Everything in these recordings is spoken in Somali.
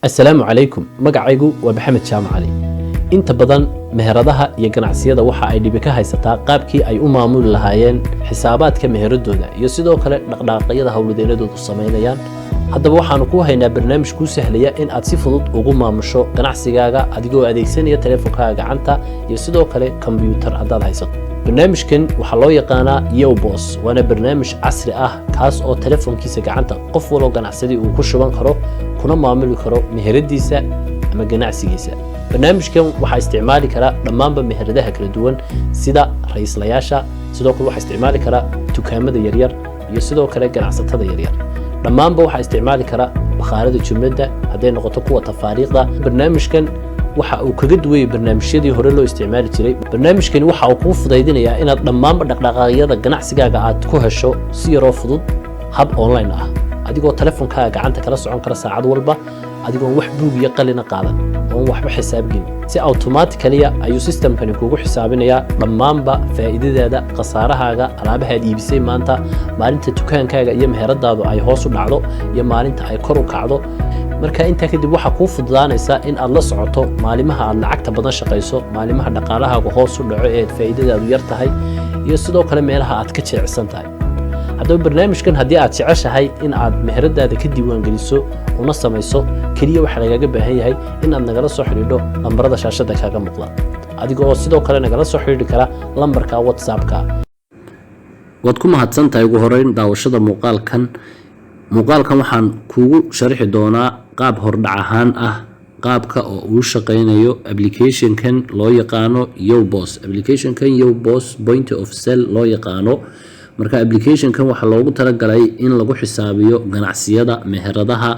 السلام عليكم magacaygu waa maxamed jaamacali inta badan meheradaha iyo ganacsiyada waxa ay dhibi ka haysataa qaabkii ay u maamuli lahaayeen xisaabaadka meheradooda iyo sidoo kale dhaqdhaqaaqyada hawladeennadoodu sameynayaan haddaba waxaanu ku haynaa barnaamij kuu sahlaya in aad si fudud ugu maamusho ganacsigaaga adigoo adeegsanaya taleefankaaga gacanta iyo sidoo kale kombiyuutar haddaad haysato barnaamijkan waxaa loo yaqaanaa YoBoss waana barnaamij casri ah kaas oo taleefankiisa gacanta qof waloo ganacsadi uu ku shuban karo kuna maamuli karo meheradiisa ama ganacsigiisa barnaamijkan waxaa isticmaali kara dhammaanba meheradaha kala duwan sida ra'iislayaasha sidoo kale waxaa isticmaali kara dukaamada yaryar iyo sidoo kale ganacsatada yaryar dhammaanba waxaa isticmaali kara bakhaarada jumlada hadday noqoto kuwa tafaariiqda barnaamijkan waxa uu kaga duwayay barnaamijyadii hore loo isticmaali jiray barnaamijkani waxa uu kuu fudaydinayaa inaad dhammaanba dhaqdhaqaaqyada ganacsigaaga aad ku hesho si yaroo fudud hab online ah adigoo taleefankaaga gacanta kala socon kara saacad walba adigoo wax buug iyo qalina qaadan oo waxba xisaab gelin si automatically ayuu systemkani kugu xisaabinayaa dhammaanba faa'iidadaada khasaarahaaga alaabaha aad iibisay maanta maalinta dukaankaaga iyo meheradaadu ay hoos u dhacdo iyo maalinta ay kor u kacdo marka inta kadib waxa kuu fududaanaysa in aad la socoto maalimaha aad lacagta badan shaqayso maalimaha dhaqaalahaaga hoos u dhaco ee faa'iidadaadu yar tahay iyo sidoo kale meelaha aad ka jeecsan tahay haddaba barnaamijkan haddii aad jeceshahay in aad meheradaada ka diiwaangeliso una samayso keliya waxaa lagaaga baahan yahay in aad nagala soo xidhiidho lambarada shaashada kaaga muuqda adigoo sidoo kale nagala soo xidhiidhi kara lambarka WhatsApp-ka waad ku mahadsantahay ugu horeyn daawashada muuqaalkan waxaan kuugu sharxi doonaa qaab hordhac ahaan ah qaabka oo uu shaqeynayo application-kan loo yaqaano YoBoss application-kan YoBoss point of sale loo yaqaano marka application-kan waxa loogu talagalay in lagu xisaabiyo ganacsiyada meheradaha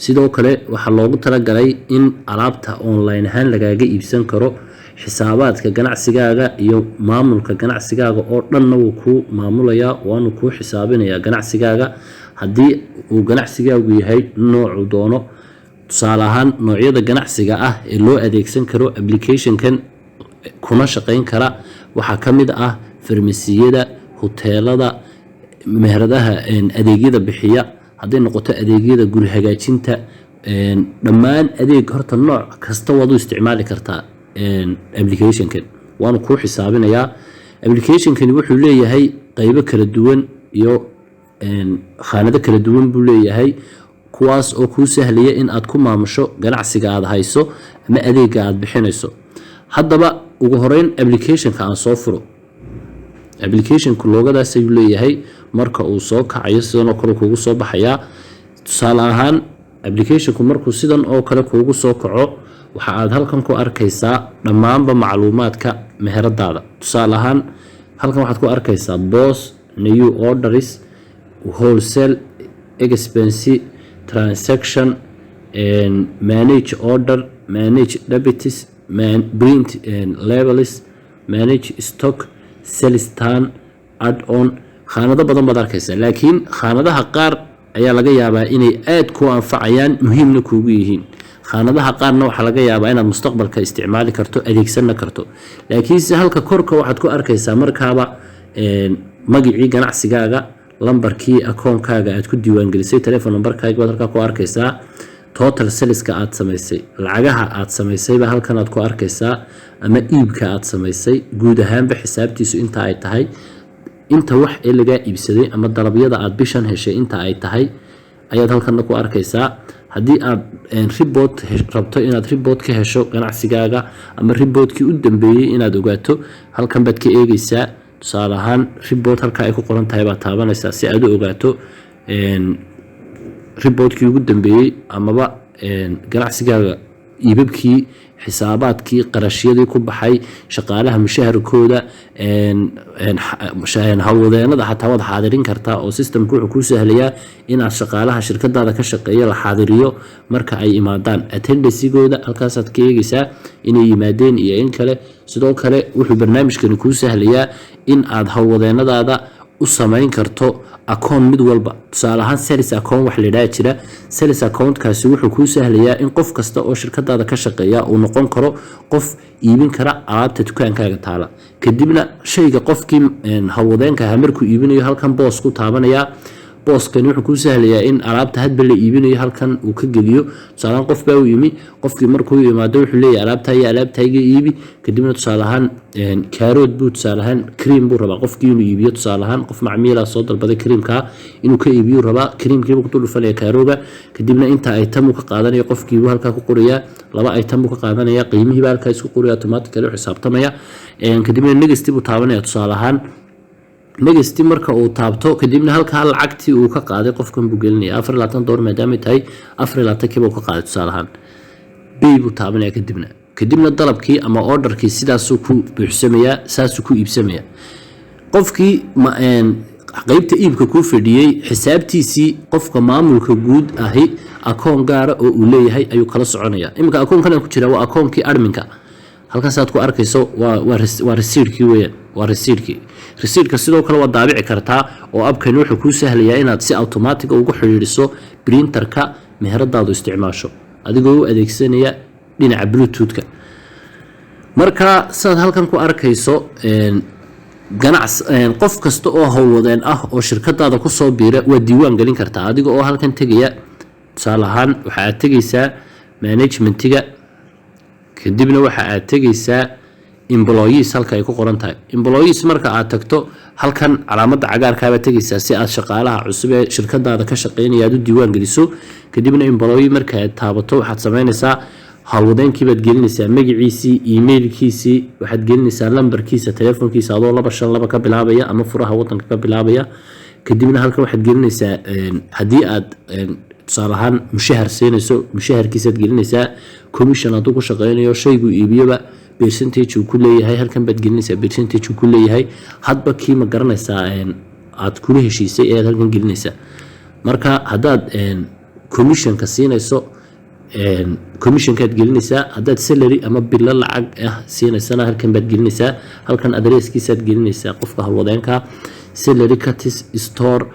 sidoo kale waxa loogu talagalay in alaabta online ahaan lagaaga iibsan karo xisaabaadka ganacsigaaga iyo maamulka ganacsigaaga oo dhanna wuu ku maamulayaa waana ku xisaabinayaa ganacsigaaga haddii uu ganacsigaagu yahay noocu doono tusaale ahaan noocyada ganacsiga ah ee loo adeegsan karo application-kan kuna shaqeyn kara waxaa ka mid ah farmasiyada hoteelada meheradaha adeegyada bixiya hadday noqoto adeegyada guri hagaajinta dhammaan adeeg horta nooc kasta waad u isticmaali kartaa application-kan waana kuu xisaabinayaa application-kani wuxuu leeyahay qaybo kala duwan iyo khaanado kala duwan buu leeyahay kuwaas oo kuu sahlaya in aad ku maamusho ganacsiga aad hayso ama adeega aad bixinayso haddaba ugu horeyn application-ka aan soo furo application-ku loogadaas ayuu leeyahay marka uu soo kacayo sidan oo kale kuugu soo baxayaa tusaale ahaan application-ku markuu sidan oo kale kuugu soo kaco waxa aad halkan ku arkaysaa dhammaanba macluumaadka meheradaada tusaale ahaan halkan waxaad ku arkaysaa boss new orders wholesale expense transaction manage order manage debits print labels manage stock sales turn add on khaanado badan baad arkaysaa laakiin khaanadaha qaar ayaa laga yaabaa inay aad ku anfacayaan muhiimna kuugu yihiin khaanadaha qaarna waxaa laga yaabaa inaad mustaqbalka isticmaali karto adeegsanna karto laakiinse halka korka waxaad ku arkaysaa markaaba magacii ganacsigaaga lambarkii akoonkaaga aad ku diiwaangelisay telephone numberkaaga baad halkaa ku arkaysaa total saleska aad samaysay lacagaha aad samaysay baa halkan aad ku arkaysaa ama iibka aad samaysay guud ahaanba xisaabtiisu inta ay tahay inta wax ee lagaa iibsaday ama dalabyada aad bishan heshay inta ay tahay ayaad halkan ku arkaysaa haddii aad report rabto inaad report ka hesho ganacsigaaga ama reportkii u dambeeyay inaad ogaato halkan baad ka eegaysaa tusaale ahaan report halka ay ku qoran tahay baad taabanaysaa si aad u ogaato reportkii ugu dambeeyay amaba ganacsigaaga iibabkii xisaabaadkii qarashyadii ku baxay shaqaalaha mushaharkooda hawlwadeenada xataa waad xaadirin kartaa oo systemku wuxuu kuu sahlayaa inaad shaqaalaha shirkadaada ka shaqeeya la xaadiriyo marka ay imaadaan attendancygooda halkaasaad ka eegaysaa inay yimaadeen iyo in kale sidoo kale wuxuu barnaamijkani kuu sahlayaa in aad hawlwadeenadaada u samayn karto account mid walba tusaale ahaan sales account wax la yiraahdo jira sales account-kaasi wuxuu kuu sahlayaa in qof kasta oo shirkadaada ka shaqeeya uu noqon karo qof iibin kara alaabta dukaankaaga taala kadibna shayga qofkii hawlwadeenka ah markuu iibinayo halkan boss ku taabanaya booskan wuxuu ku sahlayaa in alaabta hadba la iibinayo halkan uu ka geliyo tusaalahaan qof baa u yimi qofkii markuu yimaado wuxuu leeyahay alaabtayga iibi kadibna tusaalahaan kaarood buu tusaalahaan cream buu rabaa qofkii inuu iibiyo tusaalahaan qof macmiila soo dalbaday creamka inuu ka iibiyo rabaa creamkii buu ku dhufanaya kaarooga kadibna inta item uu ka qaadanayo qofkii buu halka ku qorayaa 2 item buu ka qaadanaya qiimihii baa halka isku qoraya automatically u xisaabtamaya kadibna next buu taabanaya tusaalahaan next marka uu taabto kadibna halka lacagtii uu ka qaaday qofkan buu gelinaya $24 maadaama tahay $24 buu ka qaaday tusaalahaan bay buu taabanaya kadibna dalabkii ama orderkii sidaas uu ku buuxsamaya saas uu ku iibsamaya qofkii qaybta iibka ku fadhiyay xisaabtiisii qofka maamulka guud ahi akoon gaara oo uu leeyahay ayuu kala soconaya imika akoonkan ku jira waa akoonkii adminka halkaas aad ku arkayso waa receiptkii weeyaan waa receiptka sidoo kale waa daabici kartaa oo abkan wuxuu ku sahlayaa inaad si automatic ugu xiriiriso printerka meheradaadu isticmaasho adigoo u adeegsanaya dhinaca bluetoothka marka saad halkan ku arkayso qof kasta oo howlwadeen ah oo shirkadaada ku soo biira waa diiwaan gelin kartaa adiga oo halkan tagaya tusaalahaan waxa aad tagaysaa managementiga kadibna waxa aad tagaysaa employees halka ay ku qoran tahay employees marka aad tagto halkan calaamadda cagaarka aad tagaysaa si aad shaqaalaha cusub ee shirkadaada ka shaqeynaya aad u diiwaan geliso kadibna employee marka aad taabato waxaad sameynaysaa hawlwadeenkii baad gelinaysaa magaciisii emailkiisii waxaad gelinaysaa lambarkiisa telefoonkiisa adoo 252 ka bilaabaya ama furaha wadanka ka bilaabaya kadibna halkan waxaad gelinaysaa hadii aad tusaalahaan mushahar siinayso mushaharkiisaad gelinaysaa commission aad ku shaqeynayo shaygu iibiyoba percentage uu ku leeyahay halkan baad gelinaysaa percentage uu ku leeyahay hadba kii ma garanaysaa aad kula heshiisay ee halkan gelinaysaa marka hadaad commission ka siinayso commission kaad gelinaysaa hadaad salary ama bill lacag ah siinaysaa halkan baad gelinaysaa halkan addresskiisa aad gelinaysaa qofka hawlwadeenka salary cutis store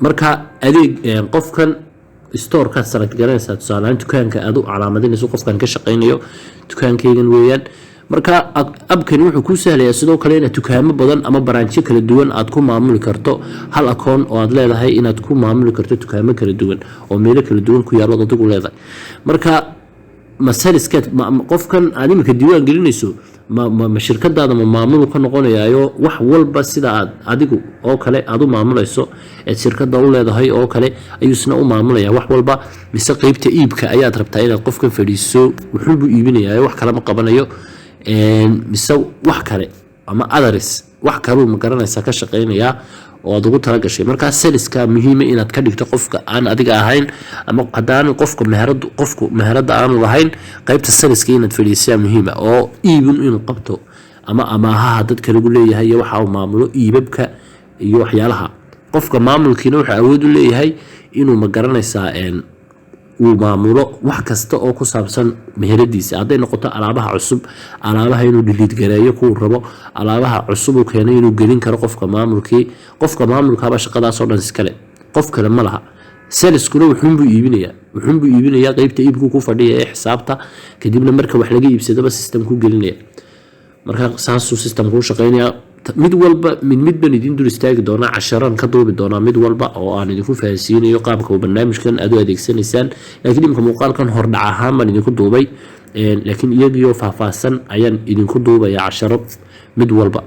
marka adeeg qofkan store ka select garanaysaa tusaalahaan dukaanka aad u calaamadinayso qofkan ka shaqeynayo dukaankaygan weeyaan marka abkan wuxuu ku sahlayaa sidoo kale inaad dukaamo badan ama branch kala duwan aad ku maamuli karto hal akoon oo aad leedahay inaad ku maamuli karto dukaamo kala duwan oo meelo kala duwan ku yaalo adigu leedahay marka masaliska qofkan aad imika diiwaan gelinayso ma shirkadaada ma maamul ka noqonayo wax walba sida aad adigu oo kale aad u maamulayso ee shirkada u leedahay oo kale ayuusna u maamulaya wax walba mise qaybta iibka ayaad rabtaa inaad qofkan fadhiiso wuxuu buu iibinayaa wax kale ma qabanayo mise wax kale ama others wax kale ma garanaysaa ka shaqeynaya oo aad ugu tala gashay marka saliska muhiim ah inaad ka dhigto qofka aan adiga ahayn ama hadaan qofka meherada aan lahayn qaybta saliska inaad fadhiisaa muhiim ah oo iibin inuu qabto ama amaaha dadka lagu leeyahay waxa uu maamulo iibabka iyo waxyaalaha qofka maamulkiina waxa awood u leeyahay inuu ma garanaysaa uu maamulo wax kasta oo ku saabsan meheradiisa haday noqoto alaabaha cusub alaabaha inuu delete gareeyo ku rabo alaabaha cusub uu keenay inuu gelin karo qofka maamulka ba shaqadaas oo dhan iskale qof kale ma laha saliskuna wuxuu iibinayaa qaybta iibku ku fadhiya ee xisaabta kadibna marka wax laga iibsadaba system ku gelinaya marka saasuu system ku shaqeynaya mid walba mid ban idin dul istaagi doona casharan ka duubi doona mid walba oo aan idinku faahfaahinayo qaabka uu barnaamijkan aad u adeegsanaysaan laakiin imka muuqaalkan hordhac ahaan baan idinku duubay laakiin iyagoo faahfaahsan ayaan idinku duubaya casharo mid walba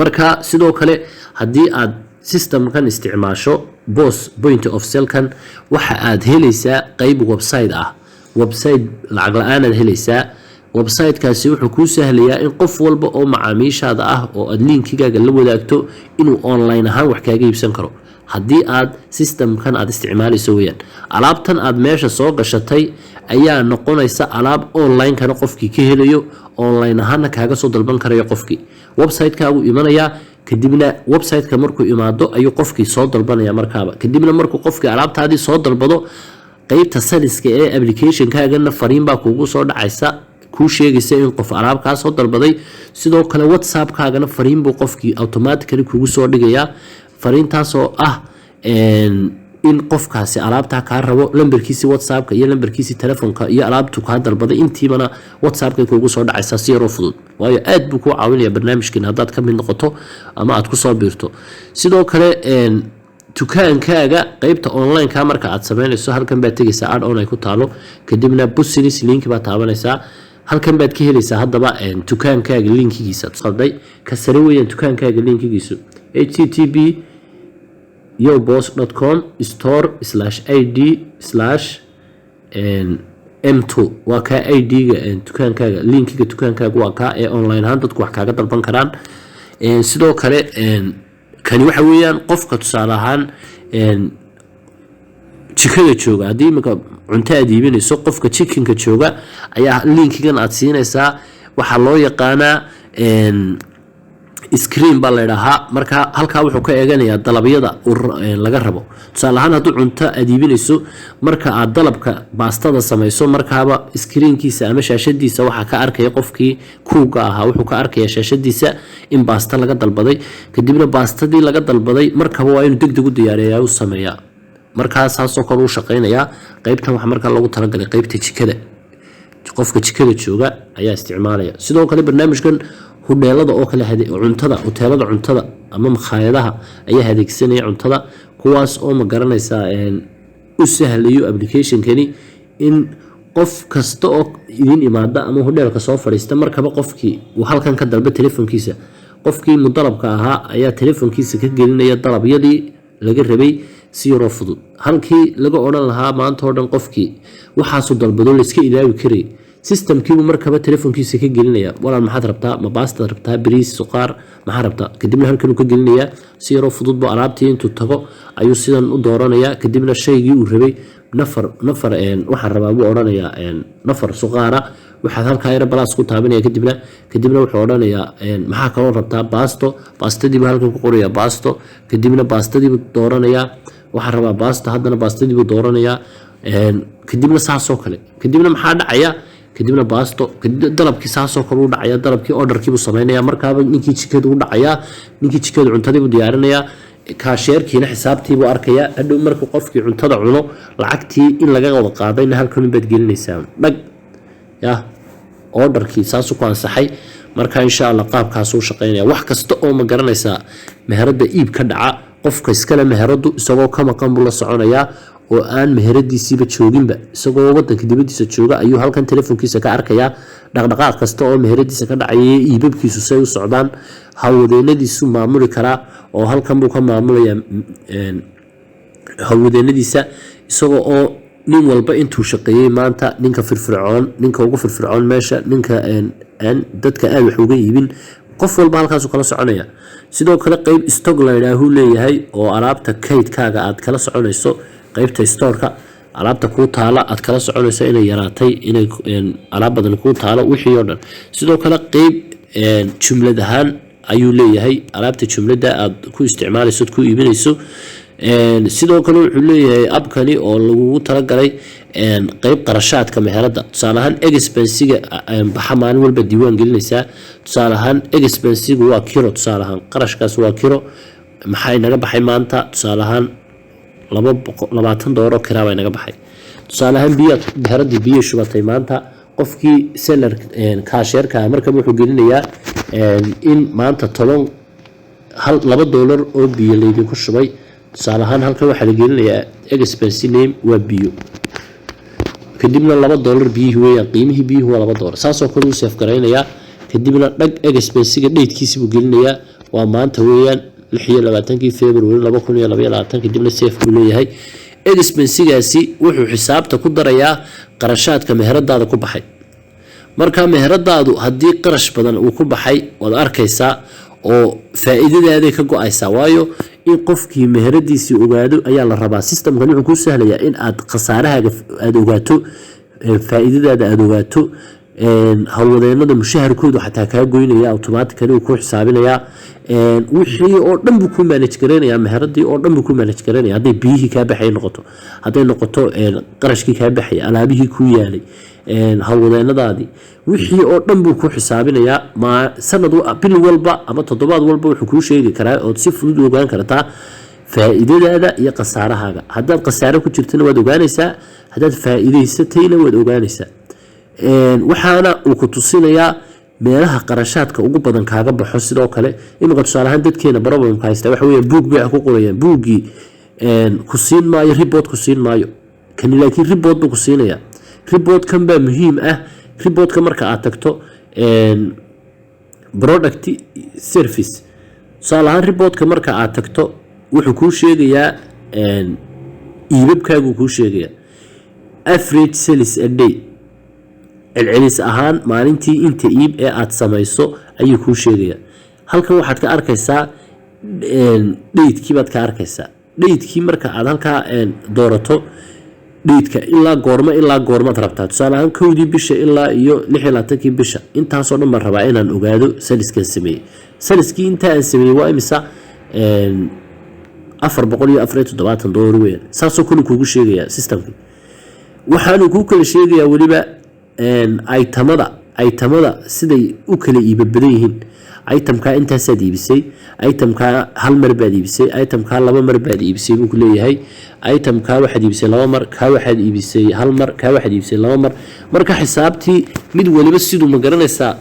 marka sidoo kale hadii aad systemkan isticmaasho point of sale kan waxa aad helaysaa qayb website lacag la'aan aad helaysaa website-kaasi wuxuu ku sahlayaa in qof walba oo macaamiishaada ah oo aad linkigaaga la wadaagto inuu online ahaan wax kaaga iibsan karo haddii aad systemkan aad isticmaalayso weeyaan alaabtan aad meesha soo gashatay ayaa noqonaysa alaab online kana qofkii ka helayo online ahaana kaaga soo dalban karayo qofkii website-kaagu imanayaa kadibna website-ka markuu imaado ayuu qofkii soo dalbanaya markaaba kadibna markuu qofkii alaabtaadii soo dalbado qaybta saliska ee application-kaagana fariin baa kuugu soo dhacaysa ku sheegaysa in qof alaab ka soo dalbaday sidoo kale WhatsApp-kaagana fariin buu qofkii automatically kugu soo dhigayaa fariintaas oo ah in qofkaasi alaabta ka rabo lambarkiisa WhatsApp-ka iyo lambarkiisa telefoonka iyo alaabtu ka dalbaday intiibana WhatsApp-ka kugu soo dhacaysa si yar oo fudud waayo aad buu ku caawinayaa barnaamijkan hadaad ka mid noqoto ama aad ku soo biirto sidoo kale dukaankaaga qaybta online ka marka aad sameynayso halkan baad tegaysaa add on ay ku taalo kadibna business link baad taabanaysaa halkan baad ka helaysaa haddaba dukaankaaga linkigiisa tusaaday ka sare weeyaan dukaankaaga linkigiisu http yoboss.com/id/m2 waa ka id-ga dukaankaaga linkiga dukaankaaga waa ka ee online ahaan dadku wax kaaga dalban karaan sidoo kale kani waxa weeyaan qofka tusaale ahaan jikada jooga haddii imika cunto aad iibinayso qofka chickenka jooga ayaa linkigan aad siinaysaa waxaa loo yaqaanaa screen baa layidhaahaa marka halkaa wuxuu ka eeganayaa dalabyada laga rabo tusaale ahaan hadduu cunto aad iibinayso marka aad dalabka baastada samayso markaaba screenkiisa ama shaashadiisa waxaa ka arkaya qofkii kuuga ahaa wuxuu ka arkaya shaashadiisa in baasta laga dalbaday kadibna baastadii laga dalbaday markaba waa inuu degdeg u diyaariyaa u sameeyaa markaasaasoo kale u shaqaynayaa qaybtan waxa markaa loogu talagalay qaybta jikada qofka jikada jooga ayaa isticmaalaya sidoo kale barnaamijkan hudheelada oo kale cuntada hoteelada cuntada ama makhaayadaha ayaa adeegsanaya cuntada kuwaas oo ma garanaysaa u sahlayo applicationkani in qof kasta oo idin imaada ama hudheelka soo fadhiista markaba qofkii uu halkan ka dalba telefoonkiisa qofkii mudalabka ahaa ayaa telefoonkiisa ka gelinaya dalabyadii laga rabay si yaroo fudud halkii laga odhan lahaa maanta oo dhan qofkii waxaasu dalbado la iska ilaawi karay systemkiibu markaba telefoonkiisa ka gelinaya walaal maxaad rabtaa ma baastad rabtaa bariis suqaar maxaa rabtaa kadibna halkan uu ka gelinayaa si yaroo fudud buu alaabtii intuu tago ayuu sidan u dooranayaa kadibna shaygii uu rabay nafar waxaan rabaa buu odhanayaa nafar suqaara waxaad halkaa yara balaas ku taabanaya kadibna wuxuu odhanayaa maxaa kaloo rabtaa baastadiibuu halkan ku qorayaa baasto kadibna baastadiibuu dooranayaa waxaan rabaa baasta haddana baastadiibuu dooranayaa kadibna saasoo kale kadibna maxaa dhacaya kadibna baasto dalabkii saasoo kale u dhacaya dalabkii orderkiibuu sameynaya markaaba ninkii jikada u dhacaya ninkii jikada cuntadiibuu diyaarinayaa kaasheerkiina xisaabtiibuu arkayaa hadhow markuu qofkii cuntada cuno lacagtii in laga wada qaadayna halkan baad gelinaysaa dhag orderkii saasuu ku ansaxay marka insha allah qaabkaasuu shaqaynaya wax kasta oo ma garanaysaa meherada iib ka dhaca qofka iskale meheradu isagoo ka maqan buu la soconayaa oo aan meheradiisiiba jooginba isagoo wadanka dibadiisa jooga ayuu halkan telefoonkiisa ka arkayaa dhaqdhaqaaq kasta oo meheradiisa ka dhacaya iibabkiisu say u socdaan hawwadeenadiisu maamuli karaa oo halkan buu ka maamulayaa hawwadeenadiisa isagoo oo nin walba intuu shaqeeyey maanta ninka ugu firfircoon meesha ninka dadka aad wax uga iibin qof walba halkaasuu kala soconaya sidoo kale qayb stock laydhaahuu leeyahay oo alaabta kaydkaaga aad kala soconayso qaybta storeka alaabta kuu taala aad kala soconayso inay yaraatay inay alaab badan kuu taalo wixii oo dhan sidoo kale qayb jumlad ahaan ayuu leeyahay alaabta jumlada aad ku isticmaalayso ku iibinayso sidoo kale wuxuu leeyahay abkani oo lagugu talagalay qayb qarashaadka meherada tusaale ahaan expensiga baxa maalin walba diiwaan gelinaysaa tusaale ahaan expensigu waa kiro tusaale ahaan qarashkaas waa kiro maxaa inaga baxay maanta tusaale ahaan $20 kiraa baa inaga baxay tusaale ahaan meheradii biyo shubatay maanta qofkii seller kaasheerka markaba wuxuu gelinayaa in maanta $2 oo biyo laydinku shubay tusaale ahaan halkan waxaa la gelinayaa expense name waa biyo kadibna $2 biyihii weeyaan qiimihii biyuhu waa $2 saasoo kale uu seef garaynayaa kadibna dhag expensiga dhaydkiisi buu gelinayaa waa maanta weeyaan 26 February 2022 kadibna seef buu leeyahay expensigaasi wuxuu xisaabta ku darayaa qarashaadka meheradaada ku baxay marka meheradaadu haddii qarash badan uu ku baxay waad arkaysaa oo faa'iidadaada ka go'aysa waayo in qofkii meheradiisii ogaado ayaa la rabaa systemkan wuxuu ku sahlayaa in aad khasaarahaaga aad ogaato faa'iidadaada aad ogaato hawwadeenada mushaharkoodu xataa kaa goynaya automatically uu ku xisaabinayaa wixii oo dhan buu ku manage gareynayaa meheradii oo dhan buu ku manage gareynayaa hadday biyihii kaa baxay noqoto hadday noqoto qarashkii kaa baxay alaabihii ku yaalay hawwadeenadaadii wixii oo dhan buu ku xisaabinayaa sanad bil walba ama toddobaad walba wuxuu kuu sheegi karaa oo si fudud u ogaan kartaa faa'iidadaada iyo khasaarahaaga haddaad khasaare ku jirtana waad ogaanaysaa haddaad faa'iidaysatayna waad ogaanaysaa waxaana uu ku tusinayaa meelaha qarashaadka ugu badan kaaga baxo sidoo kale imika tusaale ahaan dadkeena problemka haysta waxa weeye buug bay ku qorayaan buuggii ku siin maayo report ku siin maayo kan laakiin report buu ku siinaya report kan baa muhiim ah reportka marka aad tagto product service salahan reportka marka aad tagto wuxuu ku sheegayaa iibabkaagu ku sheegayaa average sales a day العليس أهان مالنتي أنت إيب أتصميسو أي كوشيريا هل كان واحد كأركيسا ديت كي بات كأركيسا ديت كي مركا هالكا دورتو ديت إلا قورما تربطات سالان كودي بيشا إلا إيو لحيلاتكي بيشا انت هصونا مرة بعينا نقادو سالسكي السمي سالسكي انت السمي وإمسا أفر بقولي أفريتو دواتن دوروين ساسو كل كوشيريا سيستمكي وحانو كوكل شيريا وليبا aytamada siday u kala iibabadan yihiin itemka intaasaad iibisay itemka hal mar baad iibisay itemka laba mar baad iibisay buu ku leeyahay itemka waxaad iibisay laba mar ka waxaad iibisay hal mar ka waxaad iibisay laba mar marka xisaabtii mid waliba sidoo ma garanaysaa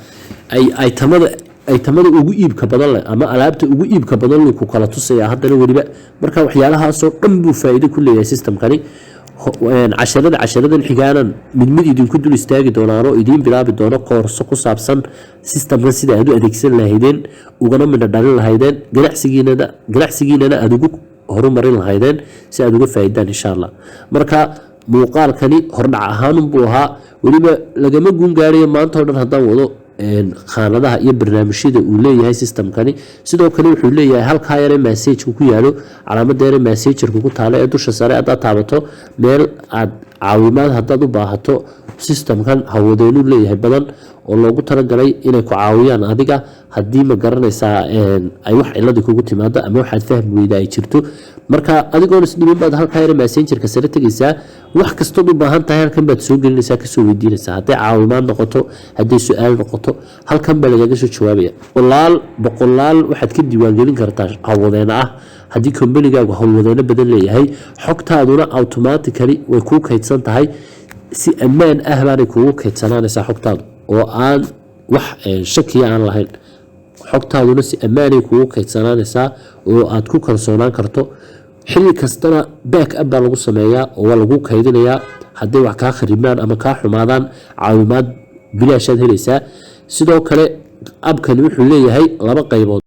aytamada ugu iibka badan leh ama alaabta ugu iibka badan leh ku kala tusaya haddana waliba marka waxyaalahaas oo dhan buu faa'iido ku leeyahay systemkani casharadan xigaanan mid idinku dul istaagi doonaano idin bilaabi doono koorso ku saabsan systemka sida aad u adeegsan lahaydeen ugana midna dhalin lahaydeen ganacsigiinana aad ugu horumarin lahaydeen si aad uga faa'iidaan insha Allah marka muuqaalkani hordhac ahaan buu ahaa waliba lagama guun gaariyo maanta oo dhan hadaan wado khaanadaha iyo barnaamijyada uu leeyahay systemkani sidoo kale wuxuu leeyahay halka yare message ku yaalo calaamada yare messengerka ku taalo ee dusha sare aad taabato meel aad caawimaad hadaad u baahato systemkan hawadeenu leeyahay badan oo loogu talagalay inay ku caawiyaan adiga hadii ma garanaysaa ay wax cilad kugu timaado ama waxaad fahmi weydaa ay jirto marka adigoon isdhimin baad halka yare messengerka sare tagaysaa wax kasto u baahan tahay halkan baad soo gelinaysaa ka soo weydiinaysaa haddii caawimaad noqoto haddii su'aal noqoto halkan baa lagaga soo jawaabaya boqolaal waxaad ka diiwaangelin kartaa hawladeena ah haddii kombanigaagu hawladeena badan leeyahay xogtaaduna automatically way ku kaydsan tahay si ammaan ah baanay kugu kaydsanaanaysaa xogtaadu oo aan wax shakiya aan lahayn xogtaaduna si ammaanay kugu kaydsanaanaysaa oo aad ku kalsoonaan karto xilli kastana back up baa lagu sameeyaa oo lagu kaydinayaa haddii wax kaa kharimaan ama kaa xumaadaan caawimaad bilaashaad helaysaa sidoo kale abkani wuxuu leeyahay laba qaybood